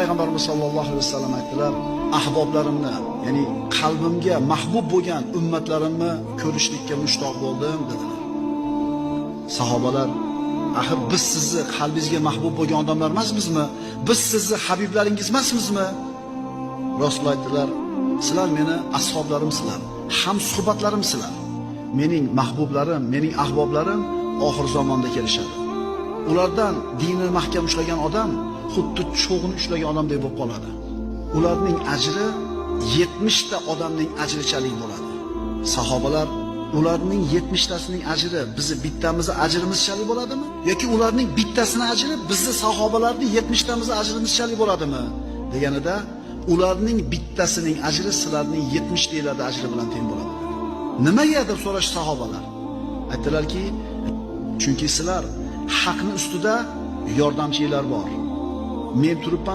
payg'ambarimiz sollallohu alayhi vasallam aytdilar, ahboblarimni, ya'ni qalbimga mahbub bo'lgan ummatlarimni ko'rishlikka mushtoq bo'ldim dedilar. Sahobalar, axir biz sizni qalbingizga mahbub bo'lgan odamlar emasmizmi? Biz sizni habiblaringiz emasmizmi? Rasululloh aytdilar, sizlar meni ashoblarimsizlar, ham suhbatlarimsizlar. Mening mahbublarim, mening ahboblarim oxir zamonda kelishadi. Ulardan dinni mahkam ushlagan odam xuddi cho'g'ni ushlagan odamdek bo'lib qoladi. Ularning ajri 70 ta odamning ajrichalik bo'ladi. Sahobalar, ularning 70 tasining ajri bizni bittamizning ajrimizchalik bo'ladimi? Yoki ularning bittasining ajri bizni sahobalarning 70 tamizning ajrimizchalik bo'ladimi? Deganida, ularning bittasining ajri sizlarning 70 talarda ajri bilan teng bo'ladi. Nimaga deb so'rash sahobalar. Aytdilarki, chunki sizlar haqning ustida yordamchilar bor. Men turibman